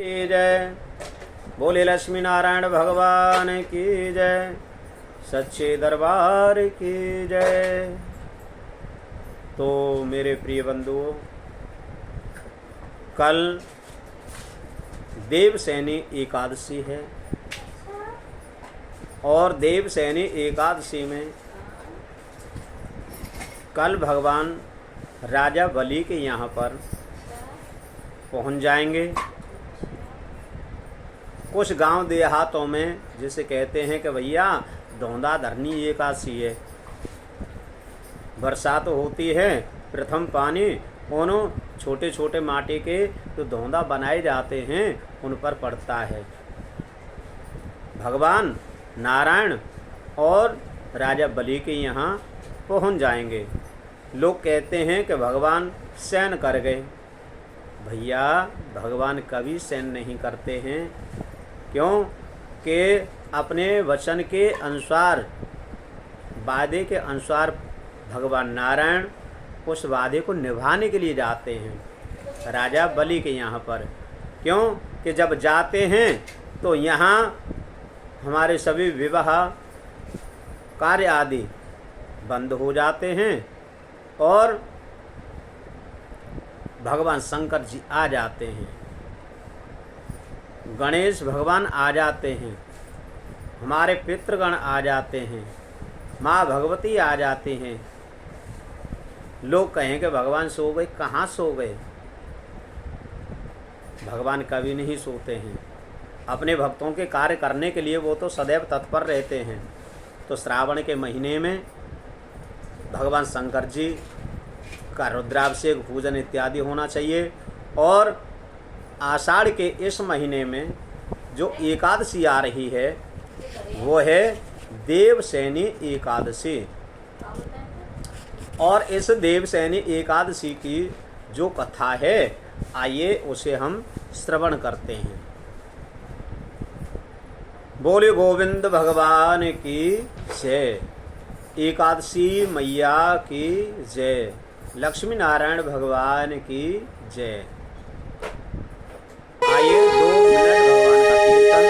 की जय। बोले लक्ष्मी नारायण भगवान की जय। सच्चे दरबार की जय। तो मेरे प्रिय बंधुओं, कल देवसैनी एकादशी है और देवसैनी एकादशी में कल भगवान राजा बलि के यहाँ पर पहुँच जाएंगे। कुछ गांव देहातों में जिसे कहते हैं कि भैया धोंदा धरनी एकादशी है, बरसात होती है, प्रथम पानी उन छोटे छोटे माटी के जो धोंदा बनाए जाते हैं उन पर पड़ता है। भगवान नारायण और राजा बलि के यहाँ पहुँच जाएंगे। लोग कहते हैं कि भगवान शयन कर गए। भैया भगवान कभी शयन नहीं करते हैं, क्यों कि अपने वचन के अनुसार, वादे के अनुसार भगवान नारायण उस वादे को निभाने के लिए जाते हैं राजा बलि के यहाँ पर। क्यों कि जब जाते हैं तो यहाँ हमारे सभी विवाह कार्य आदि बंद हो जाते हैं और भगवान शंकर जी आ जाते हैं, गणेश भगवान आ जाते हैं, हमारे पितृगण आ जाते हैं, माँ भगवती आ जाती हैं। लोग कहें कि भगवान सो गए, कहाँ सो गए? भगवान कभी नहीं सोते हैं। अपने भक्तों के कार्य करने के लिए वो तो सदैव तत्पर रहते हैं। तो श्रावण के महीने में भगवान शंकर जी का रुद्राभिषेक, पूजन इत्यादि होना चाहिए। और आषाढ़ के इस महीने में जो एकादशी आ रही है वो है देवसैनी एकादशी। और इस देवसैनी एकादशी की जो कथा है, आइए उसे हम श्रवण करते हैं। बोले गोविंद भगवान की जय। एकादशी मैया की जय। लक्ष्मी नारायण भगवान की जय। आइए 2 मिनट भगवान का कीर्तन।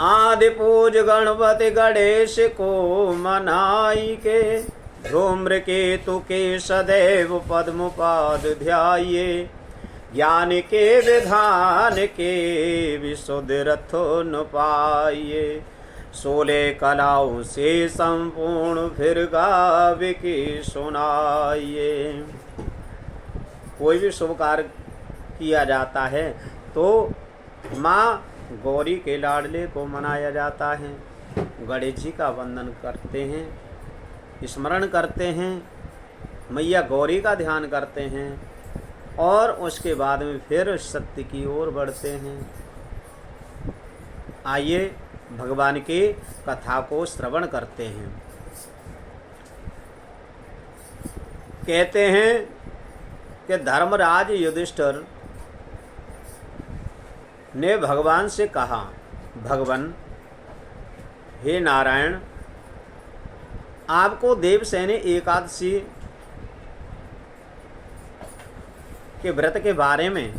आदि पूज गणपति गणेश को मनाई के, धूम्रकेतु के सदैव पद्म पाद ध्याये, ज्ञान के विधान के विशुद्ध रथ न पाइये, 16 कलाओं से संपूर्ण फिर गावे की सुनाइए। कोई भी शुभ कार्य किया जाता है तो माँ गौरी के लाडले को मनाया जाता है। गणेश जी का वंदन करते हैं, स्मरण करते हैं, मैया गौरी का ध्यान करते हैं और उसके बाद में फिर सत्य की ओर बढ़ते हैं। आइए भगवान की कथा को श्रवण करते हैं। कहते हैं कि धर्मराज युधिष्ठिर ने भगवान से कहा, भगवान हे नारायण, आपको देवसैनी एकादशी के व्रत के बारे में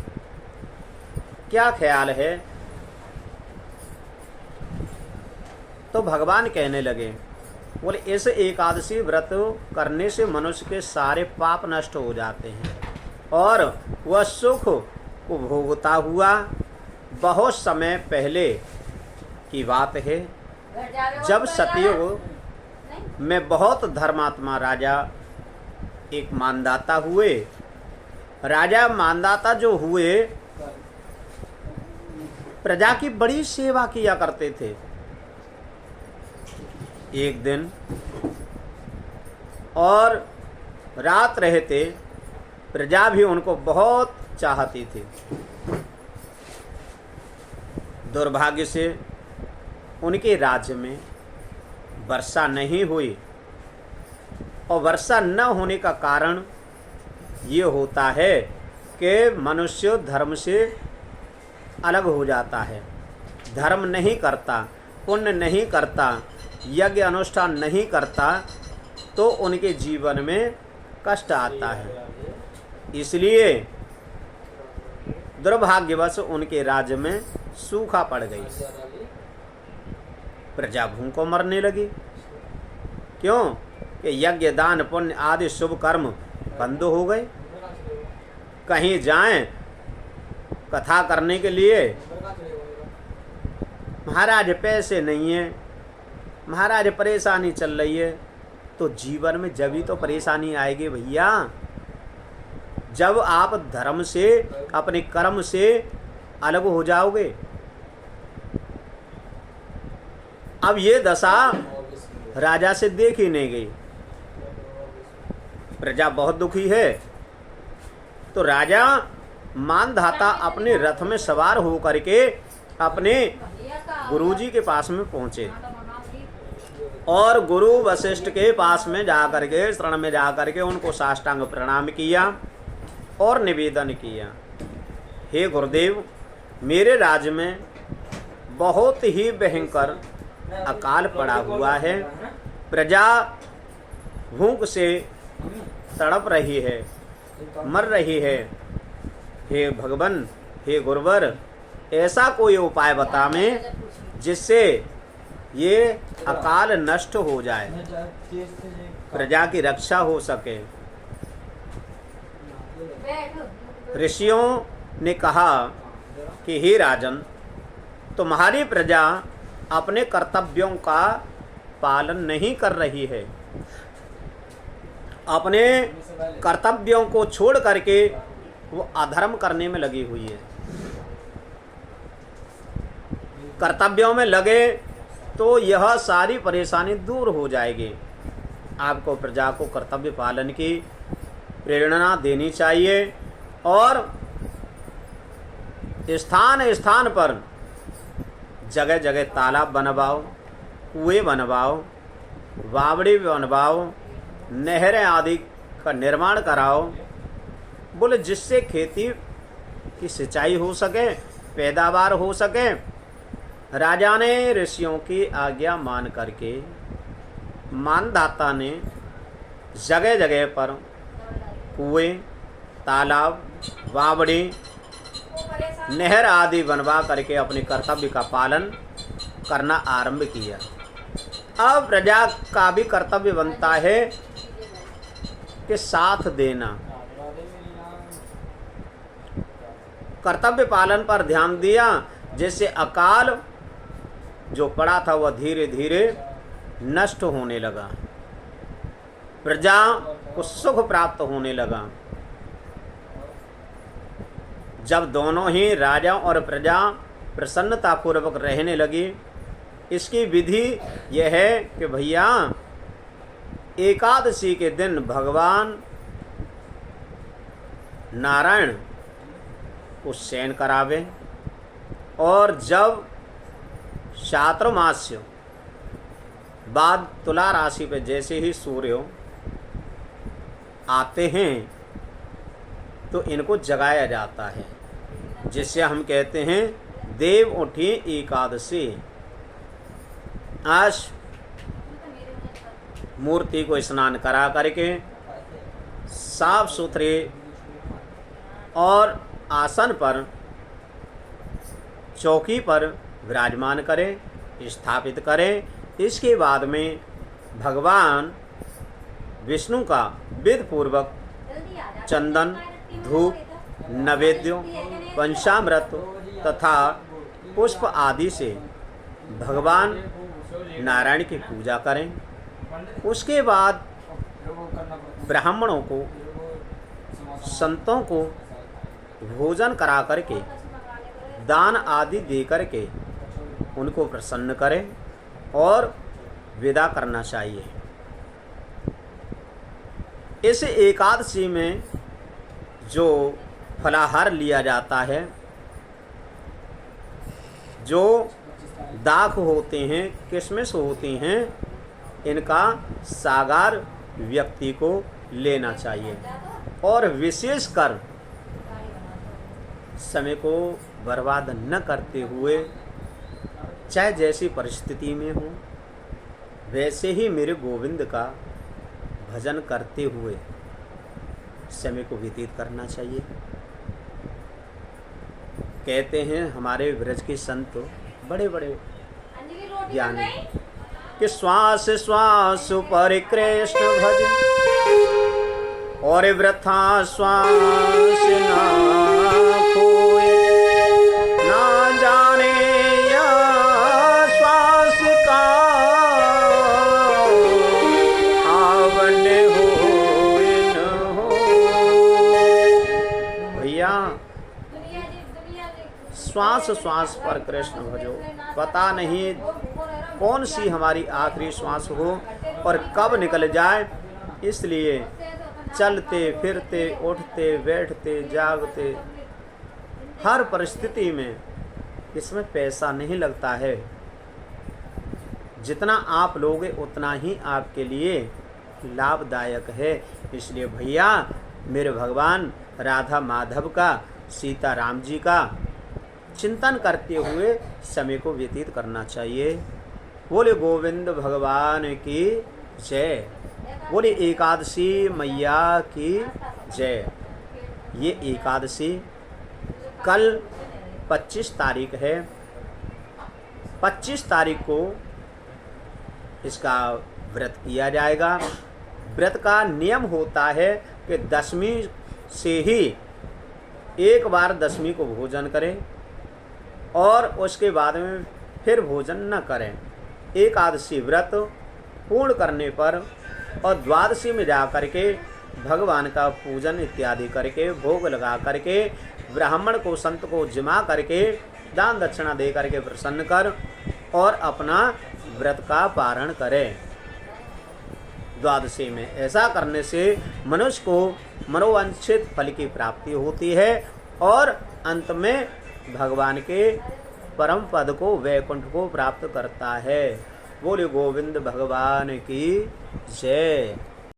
क्या ख्याल है? तो भगवान कहने लगे, बोले इस एकादशी व्रत करने से मनुष्य के सारे पाप नष्ट हो जाते हैं और वह सुख को भोगता हुआ बहुत समय पहले की बात है, जब सतयुग में बहुत धर्मात्मा राजा एक मानदाता हुए। राजा मानदाता जो हुए प्रजा की बड़ी सेवा किया करते थे। एक दिन और रात रहते प्रजा भी उनको बहुत चाहती थी। दुर्भाग्य से उनके राज्य में वर्षा नहीं हुई और वर्षा न होने का कारण ये होता है कि मनुष्य धर्म से अलग हो जाता है, धर्म नहीं करता, पुण्य नहीं करता, यज्ञ अनुष्ठान नहीं करता, तो उनके जीवन में कष्ट आता है। इसलिए दुर्भाग्यवश उनके राज्य में सूखा पड़ गई। प्रजा भूखों मरने लगी। क्यों? कि यज्ञ दान पुण्य आदि शुभ कर्म बंद हो गए। कहीं जाएं कथा करने के लिए, महाराज पैसे नहीं है, महाराज परेशानी चल रही है। तो जीवन में जब ही तो परेशानी आएगी भैया, जब आप धर्म से, अपने कर्म से अलग हो जाओगे। अब ये दशा राजा से देखी नहीं गई। प्रजा बहुत दुखी है। तो राजा मानधाता अपने रथ में सवार होकर के अपने गुरुजी के पास में पहुंचे और गुरु वशिष्ठ के पास में जाकर के, शरण में जाकर के उनको साष्टांग प्रणाम किया और निवेदन किया, हे गुरुदेव, मेरे राज्य में बहुत ही भयंकर अकाल पड़ा हुआ है। प्रजा भूख से तड़प रही है, मर रही है। हे भगवान, हे गुरुवर, ऐसा कोई उपाय बतावें जिससे ये अकाल नष्ट हो जाए, प्रजा की रक्षा हो सके। ऋषियों ने कहा कि हे राजन, तुम्हारी प्रजा अपने कर्तव्यों का पालन नहीं कर रही है, अपने कर्तव्यों को छोड़ करके वो अधर्म करने में लगी हुई है। कर्तव्यों में लगे तो यह सारी परेशानी दूर हो जाएगी। आपको प्रजा को कर्तव्य पालन की प्रेरणा देनी चाहिए और स्थान स्थान पर जगह जगह तालाब बनवाओ, कुएं बनवाओ, बावड़ी बनवाओ, नहरें आदि का निर्माण कराओ, बोले जिससे खेती की सिंचाई हो सके, पैदावार हो सके। राजा ने ऋषियों की आज्ञा मान करके, मानधाता ने जगह जगह पर कुएं, तालाब, बावड़ी, नहर आदि बनवा करके अपने कर्तव्य का पालन करना आरंभ किया। अब प्रजा का भी कर्तव्य बनता है कि साथ देना, कर्तव्य पालन पर ध्यान दिया, जिससे अकाल जो पड़ा था वह धीरे धीरे नष्ट होने लगा, प्रजा को सुख प्राप्त होने लगा। जब दोनों ही राजा और प्रजा प्रसन्नता पूर्वक रहने लगी, इसकी विधि यह है कि भैया एकादशी के दिन भगवान नारायण को शयन करावे और जब चातुर्मास्य बाद तुला राशि पे जैसे ही सूर्य आते हैं तो इनको जगाया जाता है, जिससे हम कहते हैं देव उठी एकादशी। आज मूर्ति को स्नान करा करके साफ सुथरे और आसन पर, चौकी पर विराजमान करें, स्थापित करें। इसके बाद में भगवान विष्णु का विधि पूर्वक चंदन, धूप, नैवेद्य, पंचामृत तथा पुष्प आदि से भगवान नारायण की पूजा करें। उसके बाद ब्राह्मणों को, संतों को भोजन करा करके, दान आदि दे करके उनको प्रसन्न करें और विदा करना चाहिए। इस एकादशी में जो फलाहार लिया जाता है, जो दाख होते हैं, किशमिश होती हैं, इनका सागार व्यक्ति को लेना चाहिए और विशेषकर समय को बर्बाद न करते हुए, चाहे जैसी परिस्थिति में हो वैसे ही मेरे गोविंद का भजन करते हुए समय को व्यतीत करना चाहिए। कहते हैं हमारे ब्रज के संत बड़े बड़े ज्ञानी कि श्वास श्वास पर कृष्ण भज और वृथा श्वास ना खोए, ना जाने या श्वास का आवन्य हो न हो। भैया श्वास श्वास पर कृष्ण भजो, पता नहीं कौन सी हमारी आखिरी श्वास हो और कब निकल जाए, इसलिए चलते फिरते उठते बैठते जागते हर परिस्थिति में इसमें पैसा नहीं लगता है। जितना आप लोगे उतना ही आपके लिए लाभदायक है। इसलिए भैया मेरे भगवान राधा माधव का, सीता राम जी का चिंतन करते हुए समय को व्यतीत करना चाहिए। बोले गोविंद भगवान की जय, बोले एकादशी मैया की जय। ये एकादशी कल 25 तारीख है। 25 तारीख को इसका व्रत किया जाएगा। व्रत का नियम होता है कि दशमी से ही एक बार दशमी को भोजन करें और उसके बाद में फिर भोजन न करें। एकादशी व्रत पूर्ण करने पर और द्वादशी में जा करके भगवान का पूजन इत्यादि करके भोग लगा करके ब्राह्मण को संत को जिमा करके दान दक्षिणा दे करके प्रसन्न कर और अपना व्रत का पारण करें द्वादशी में। ऐसा करने से मनुष्य को मनोवांछित फल की प्राप्ति होती है और अंत में भगवान के परम पद को, वैकुंठ को प्राप्त करता है। बोले गोविंद भगवान की जय।